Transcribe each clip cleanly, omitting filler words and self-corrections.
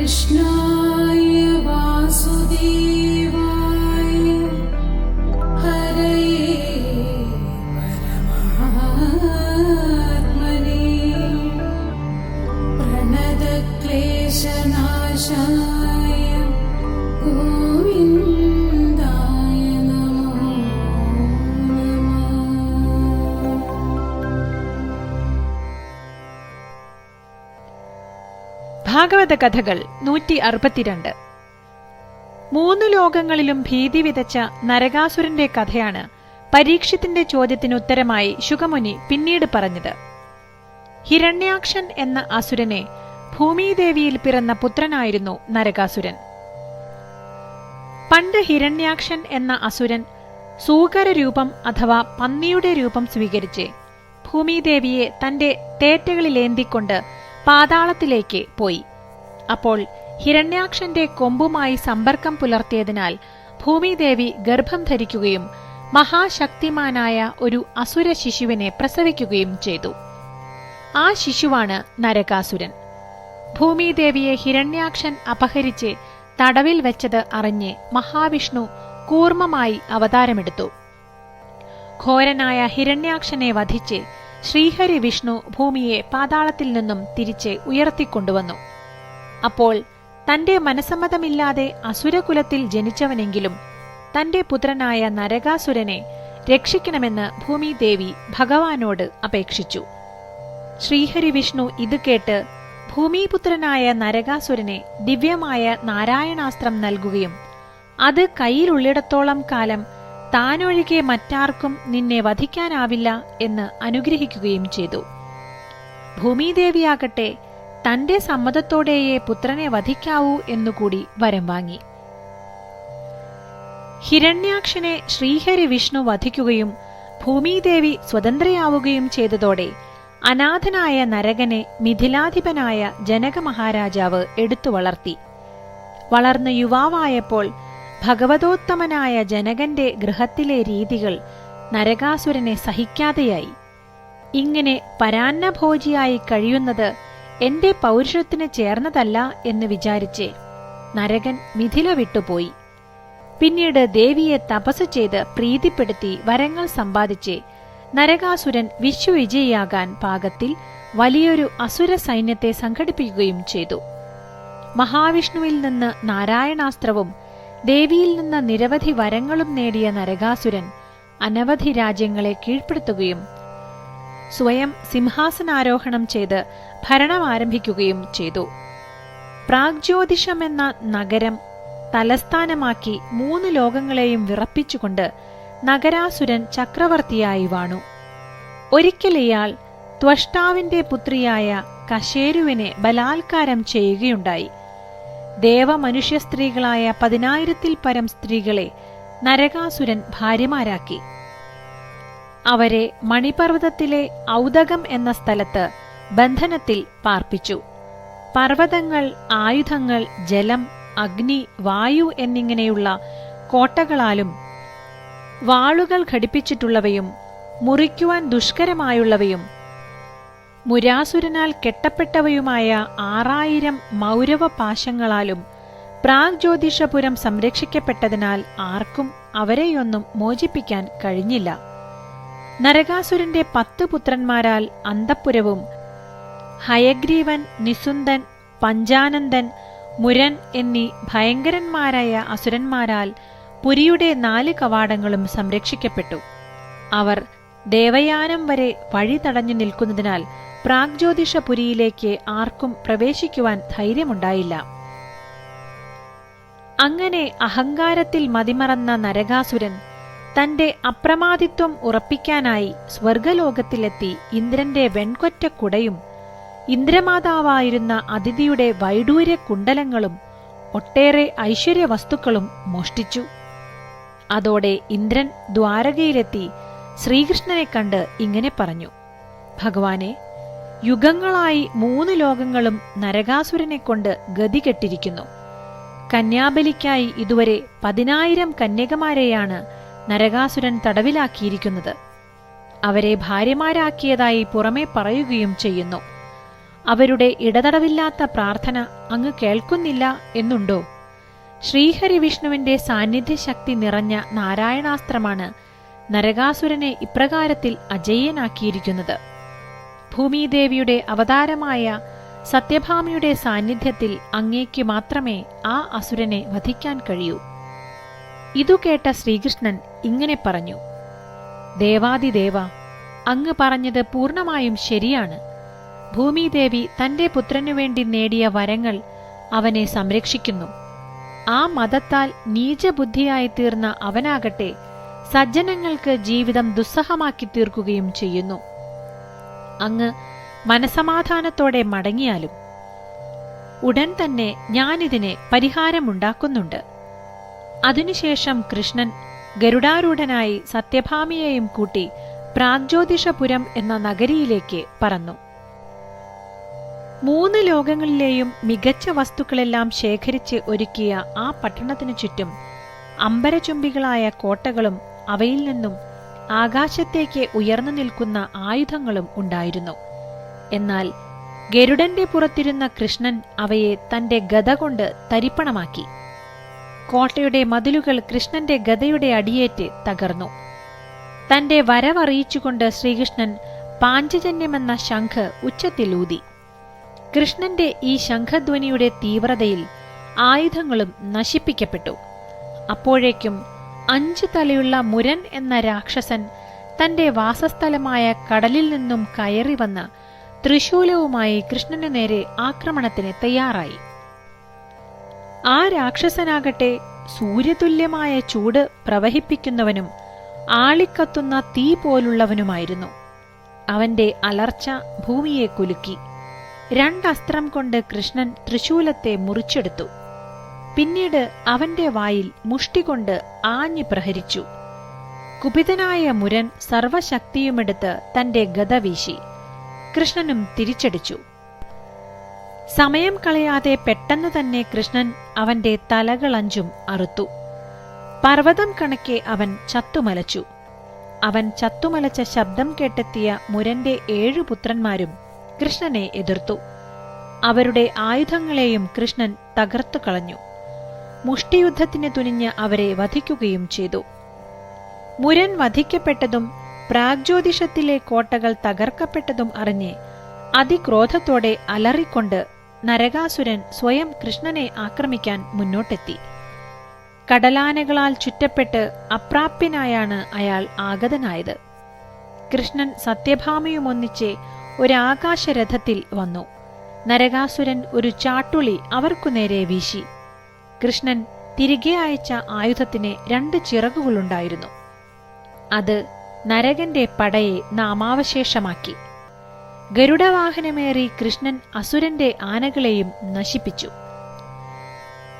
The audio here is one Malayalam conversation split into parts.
कृष्णाय वासुदेवाय हरये परमात्मने प्रणतक्लेशनाशाय गोविन्दाय नमो नमः। ഭാഗവത കഥകൾ 162. 3 ലോകങ്ങളിലും ഭീതി വിതച്ച നരകാസുരന്റെ കഥയാണ് പരീക്ഷിത്തിന്റെ ചോദ്യത്തിനുത്തരമായി ശുകമുനി പിന്നീട് പറഞ്ഞത്. ഹിരണ്യാക്ഷൻ എന്ന അസുരനെ ഭൂമിദേവിയിൽ പിറന്ന പുത്രനായിരുന്നു നരകാസുരൻ. പണ്ട് ഹിരണ്യാക്ഷൻ എന്ന അസുരൻ സൂകരരൂപം അഥവാ പന്നിയുടെ രൂപം സ്വീകരിച്ച് ഭൂമിദേവിയെ തന്റെ തേറ്റകളിലേന്തിക്കൊണ്ട് പാതാളത്തിലേക്ക് പോയി. അപ്പോൾ ഹിരണ്യാക്ഷന്റെ കൊമ്പുമായി സമ്പർക്കം പുലർത്തിയതിനാൽ ഭൂമിദേവി ഗർഭം ധരിക്കുകയും മഹാശക്തിമാനായ ഒരു അസുര ശിശുവിനെ പ്രസവിക്കുകയും ചെയ്തു. ആ ശിശുവാണ് നരകാസുരൻ. ഭൂമിദേവിയെ ഹിരണ്യാക്ഷൻ അപഹരിച്ച് തടവിൽ വെച്ചത് അറിഞ്ഞ് മഹാവിഷ്ണു കൂർമ്മമായി അവതാരമെടുത്തു. ഘോരനായ ഹിരണ്യാക്ഷനെ വധിച്ച് ശ്രീഹരി വിഷ്ണു ഭൂമിയെ പാതാളത്തിൽ നിന്നും തിരിച്ച് ഉയർത്തിക്കൊണ്ടുവന്നു. അപ്പോൾ തന്റെ മനസമ്മതമില്ലാതെ അസുരകുലത്തിൽ ജനിച്ചവനെങ്കിലും തന്റെ പുത്രനായ നരകാസുരനെ രക്ഷിക്കണമെന്ന് ഭൂമിദേവി ഭഗവാനോട് അപേക്ഷിച്ചു. ശ്രീഹരി വിഷ്ണു ഇത് കേട്ട് ഭൂമിപുത്രനായ നരകാസുരനെ ദിവ്യമായ നാരായണാസ്ത്രം നൽകുകയും അത് കയ്യിലുള്ളിടത്തോളം കാലം താനൊഴികെ മറ്റാർക്കും നിന്നെ വധിക്കാനാവില്ല എന്ന് അനുഗ്രഹിക്കുകയും ചെയ്തു. ഭൂമിദേവിയാകട്ടെ തന്റെ സമ്മതത്തോടെയേ പുത്രനെ വധിക്കാവൂ എന്നുകൂടി വരം വാങ്ങി. ഹിരണ്യാക്ഷനെ ശ്രീഹരി വിഷ്ണു വധിക്കുകയും ഭൂമിദേവി സ്വതന്ത്രയാവുകയും ചെയ്തതോടെ അനാഥനായ നരകനെ മിഥിലാധിപനായ ജനക മഹാരാജാവ് എടുത്തു വളർത്തി. വളർന്ന് യുവാവായപ്പോൾ ഭഗവതോത്തമനായ ജനകന്റെ ഗൃഹത്തിലെ രീതികൾ നരകാസുരനെ സഹിക്കാതെയായി. ഇങ്ങനെ പരാന്നഭോജിയായി കഴിയുന്നത് എന്റെ പൗരുഷത്തിന് ചേർന്നതല്ല എന്ന് വിചാരിച്ച് നരകൻ മിഥില വിട്ടുപോയി. പിന്നീട് ദേവിയെ തപസ് ചെയ്ത് പ്രീതിപ്പെടുത്തി വരങ്ങൾ സമ്പാദിച്ച് നരകാസുരൻ വിശ്വവിജയിയാകാൻ പാകത്തിൽ വലിയൊരു അസുര സൈന്യത്തെ സംഘടിപ്പിക്കുകയും ചെയ്തു. മഹാവിഷ്ണുവിൽ നിന്ന് നാരായണാസ്ത്രവും ദേവിയിൽ നിന്ന് നിരവധി വരങ്ങളും നേടിയ നരകാസുരൻ അനവധി രാജ്യങ്ങളെ കീഴ്പ്പെടുത്തുകയും സ്വയം സിംഹാസനാരോഹണം ചെയ്ത് ഭരണം ആരംഭിക്കുകയും ചെയ്തു. പ്രാഗ്ജ്യോതിഷം എന്ന നഗരം തലസ്ഥാനമാക്കി 3 ലോകങ്ങളെയും വിറപ്പിച്ചുകൊണ്ട് നഗരാസുരൻ ചക്രവർത്തിയായി വാണു. ഒരിക്കൽ ഇയാൾ ത്വഷ്ടാവിന്റെ പുത്രിയായ കശേരുവിനെ ബലാത്കാരം ചെയ്യുകയുണ്ടായി. ദേവമനുഷ്യ സ്ത്രീകളായ 10,000-ൽ പരം സ്ത്രീകളെ നരകാസുരൻ ഭാര്യമാരാക്കി. അവരെ മണിപർവ്വതത്തിലെ ഔദകം എന്ന സ്ഥലത്ത് ബന്ധനത്തിൽ പാർപ്പിച്ചു. പർവ്വതങ്ങൾ, ആയുധങ്ങൾ, ജലം, അഗ്നി, വായു എന്നിങ്ങനെയുള്ള കോട്ടകളാലും വാളുകൾ ഘടിപ്പിച്ചിട്ടുള്ളവയും മുറിക്കുവാൻ ദുഷ്കരമായുള്ളവയും മുരാസുരനാൽ കെട്ടപ്പെട്ടവയുമായ 6000 മൗരവ പാശങ്ങളാലും പ്രാഗ്ജ്യോതിഷപുരം സംരക്ഷിക്കപ്പെട്ടതിനാൽ ആർക്കും അവരെയൊന്നും മോചിപ്പിക്കാൻ കഴിഞ്ഞില്ല. നരകാസുരന്റെ 10 പുത്രന്മാരാൽ അന്തഃപുരവും ഹയഗ്രീവൻ, നിസുന്തൻ, പഞ്ചാനന്ദൻ, മുരൻ എന്നീ ഭയങ്കരന്മാരായ അസുരന്മാരാൽ പുരിയുടെ 4 കവാടങ്ങളും സംരക്ഷിക്കപ്പെട്ടു. അവർ ദേവയാനം വരെ വഴി തടഞ്ഞു നിൽക്കുന്നതിനാൽ പ്രാഗ്ജ്യോതിഷപുരിയിലേക്ക് ആർക്കും പ്രവേശിക്കുവാൻ ധൈര്യമുണ്ടായില്ല. അങ്ങനെ അഹങ്കാരത്തിൽ മതിമറന്ന നരകാസുരൻ തന്റെ അപ്രമാദിത്വം ഉറപ്പിക്കാനായി സ്വർഗലോകത്തിലെത്തി ഇന്ദ്രന്റെ വെൺകൊറ്റ കുടയും ഇന്ദ്രമാതാവായിരുന്ന അതിഥിയുടെ വൈഡൂര്യ കുണ്ടലങ്ങളും ഒട്ടേറെ ഐശ്വര്യവസ്തുക്കളും മോഷ്ടിച്ചു. അതോടെ ഇന്ദ്രൻ ദ്വാരകയിലെത്തി ശ്രീകൃഷ്ണനെ കണ്ട് ഇങ്ങനെ പറഞ്ഞു: ഭഗവാനെ, യുഗങ്ങളായി 3 ലോകങ്ങളും നരകാസുരനെ കൊണ്ട് ഗതികെട്ടിരിക്കുന്നു. കന്യാബലിക്കായി ഇതുവരെ 10,000 കന്യകമാരെയാണ് നരകാസുരൻ തടവിലാക്കിയിരിക്കുന്നത്. അവരെ ഭാര്യമാരാക്കിയതായി പുറമേ പറയുകയും ചെയ്യുന്നു. അവരുടെ ഇടതടവില്ലാത്ത പ്രാർത്ഥന അങ്ങ് കേൾക്കുന്നില്ല എന്നുണ്ടോ? ശ്രീഹരി വിഷ്ണുവിന്റെ സാന്നിധ്യശക്തി നിറഞ്ഞ നാരായണാസ്ത്രമാണ് നരകാസുരനെ ഇപ്രകാരത്തിൽ അജയ്യനാക്കിയിരിക്കുന്നത്. ഭൂമിദേവിയുടെ അവതാരമായ സത്യഭാമയുടെ സാന്നിധ്യത്തിൽ അങ്ങേക്ക് മാത്രമേ ആ അസുരനെ വധിക്കാൻ കഴിയൂ. ഇതു കേട്ട ശ്രീകൃഷ്ണൻ ഇങ്ങനെ പറഞ്ഞു: ദേവാദിദേവ, അങ്ങ് പറഞ്ഞത് പൂർണ്ണമായും ശരിയാണ്. ഭൂമിദേവി തന്റെ പുത്രനുവേണ്ടി നേടിയ വരങ്ങൾ അവനെ സംരക്ഷിക്കുന്നു. ആ മതത്താൽ നീചബുദ്ധിയായി തീർന്ന അവനാകട്ടെ സജ്ജനങ്ങൾക്ക് ജീവിതം ദുസ്സഹമാക്കി തീർക്കുകയും ചെയ്യുന്നു. അങ്ങ് മനസമാധാനത്തോടെ മടങ്ങിയാലും ഉടൻ തന്നെ ഞാനിതിനെ പരിഹാരമുണ്ടാക്കുന്നുണ്ട്. അതിനുശേഷം കൃഷ്ണൻ ഗരുഡാരൂഢനായി സത്യഭാമിയെയും കൂട്ടി പ്രാഗ്ജ്യോതിഷപുരം എന്ന നഗരിയിലേക്ക് പറന്നു. 3 ലോകങ്ങളിലെയും മികച്ച വസ്തുക്കളെല്ലാം ശേഖരിച്ച് ഒരുക്കിയ ആ പട്ടണത്തിനു ചുറ്റും അമ്പരചുംബികളായ കോട്ടകളും അവയിൽ നിന്നും ആകാശത്തേക്ക് ഉയർന്നു നിൽക്കുന്ന ആയുധങ്ങളും ഉണ്ടായിരുന്നു. എന്നാൽ ഗരുഡന്റെ പുറത്തിരുന്ന കൃഷ്ണൻ അവയെ തന്റെ ഗദ കൊണ്ട് തരിപ്പണമാക്കി. കോട്ടയുടെ മതിലുകൾ കൃഷ്ണന്റെ ഗദയുടെ അടിയേറ്റ് തകർന്നു. തന്റെ വരവറിയിച്ചുകൊണ്ട് ശ്രീകൃഷ്ണൻ പാഞ്ചജന്യമെന്ന ശംഖ് ഉച്ചത്തിലൂതി. കൃഷ്ണന്റെ ഈ ശംഖധ്വനിയുടെ തീവ്രതയിൽ ആയുധങ്ങളും നശിപ്പിക്കപ്പെട്ടു. അപ്പോഴേക്കും 5 തലയുള്ള മുരൻ എന്ന രാക്ഷസൻ തന്റെ വാസസ്ഥലമായ കടലിൽ നിന്നും കയറി വന്ന് ത്രിശൂലവുമായി കൃഷ്ണനു നേരെ ആക്രമണത്തിന് തയ്യാറായി. ആ രാക്ഷസനാകട്ടെ സൂര്യതുല്യമായ ചൂട് പ്രവഹിപ്പിക്കുന്നവനും ആളിക്കത്തുന്ന തീ പോലുള്ളവനുമായിരുന്നു. അവന്റെ അലർച്ച ഭൂമിയെ കുലുക്കി. 2 അസ്ത്രം കൊണ്ട് കൃഷ്ണൻ ത്രിശൂലത്തെ മുറിച്ചെടുത്തു. പിന്നീട് അവന്റെ വായിൽ മുഷ്ടികൊണ്ട് ആഞ്ഞു പ്രഹരിച്ചു. കുപിതനായ മുരൻ സർവശക്തിയുമെടുത്ത് തന്റെ ഗദ വീശി. കൃഷ്ണനും തിരിച്ചടിച്ചു. സമയം കളയാതെ പെട്ടെന്ന് തന്നെ കൃഷ്ണൻ അവന്റെ തലകളഞ്ചും അറുത്തു. പർവ്വതം കണക്കെ അവൻ ചത്തുമലച്ചു. അവൻ ചത്തുമലച്ച ശബ്ദം കേട്ടെത്തിയ മുരന്റെ 7 പുത്രന്മാരും കൃഷ്ണനെ എതിർത്തു. അവരുടെ ആയുധങ്ങളെയും കൃഷ്ണൻ തകർത്തു കളഞ്ഞു. മുഷ്ടിയുദ്ധത്തിന് തുനിഞ്ഞ് അവരെ വധിക്കുകയും ചെയ്തു. മുരൻ വധിക്കപ്പെട്ടതും പ്രാഗ്ജ്യോതിഷത്തിലെ കോട്ടകൾ തകർക്കപ്പെട്ടതും അറിഞ്ഞ് അതിക്രോധത്തോടെ അലറിക്കൊണ്ട് നരകാസുരൻ സ്വയം കൃഷ്ണനെ ആക്രമിക്കാൻ മുന്നോട്ടെത്തി. കടലാനകളാൽ ചുറ്റപ്പെട്ട് അപ്രാപ്യനായാണ് അയാൾ ആഗതനായത്. കൃഷ്ണൻ സത്യഭാമയുമൊന്നിച്ച് ഒരാകാശരഥത്തിൽ വന്നു. നരകാസുരൻ ഒരു ചാട്ടുളി അവർക്കു നേരെ വീശി. കൃഷ്ണൻ തിരികെ അയച്ച ആയുധത്തിന് 2 ചിറകുകളുണ്ടായിരുന്നു. അത് നരകന്റെ പടയെ നാമാവശേഷമാക്കി. ഗരുഡവാഹനമേറി കൃഷ്ണൻ അസുരന്റെ ആനകളെയും നശിപ്പിച്ചു.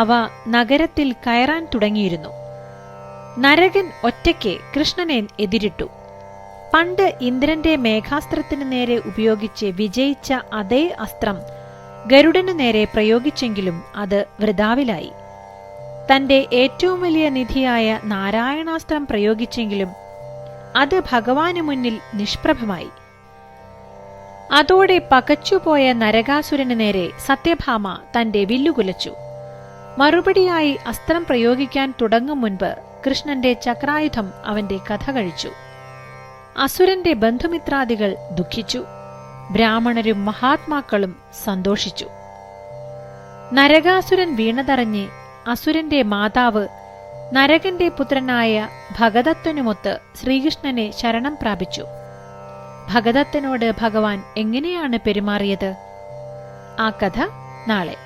അവ നഗരത്തിൽ കയറാൻ തുടങ്ങിയിരുന്നു. നരകൻ ഒറ്റയ്ക്ക് കൃഷ്ണനെ എതിരിട്ടു. പണ്ട് ഇന്ദ്രന്റെ മേഘാസ്ത്രത്തിനു നേരെ ഉപയോഗിച്ച് വിജയിച്ച അതേ അസ്ത്രം ഗരുഡനു നേരെ പ്രയോഗിച്ചെങ്കിലും അത് വൃഥാവിലായി. തന്റെ ഏറ്റവും വലിയ നിധിയായ നാരായണാസ്ത്രം പ്രയോഗിച്ചെങ്കിലും അത് ഭഗവാനു മുന്നിൽ നിഷ്പ്രഭമായി. അതോടെ പകച്ചുപോയ നരകാസുരനു നേരെ സത്യഭാമ തന്റെ വില്ലുകുലച്ചു. മറുപടിയായി അസ്ത്രം പ്രയോഗിക്കാൻ തുടങ്ങും മുൻപ് കൃഷ്ണന്റെ ചക്രായുധം അവന്റെ കഥ കഴിച്ചു. അസുരന്റെ ബന്ധുമിത്രാദികൾ ദുഃഖിച്ചു. ബ്രാഹ്മണരും മഹാത്മാക്കളും സന്തോഷിച്ചു. നരകാസുരൻ വീണതറിഞ്ഞ് അസുരന്റെ മാതാവ് നരകന്റെ പുത്രനായ ഭഗദത്തനുമൊത്ത് ശ്രീകൃഷ്ണനെ ശരണം പ്രാപിച്ചു. ഭഗദത്തനോട് ഭഗവാൻ എങ്ങനെയാണ് പെരുമാറിയത്? ആ കഥ നാളെ.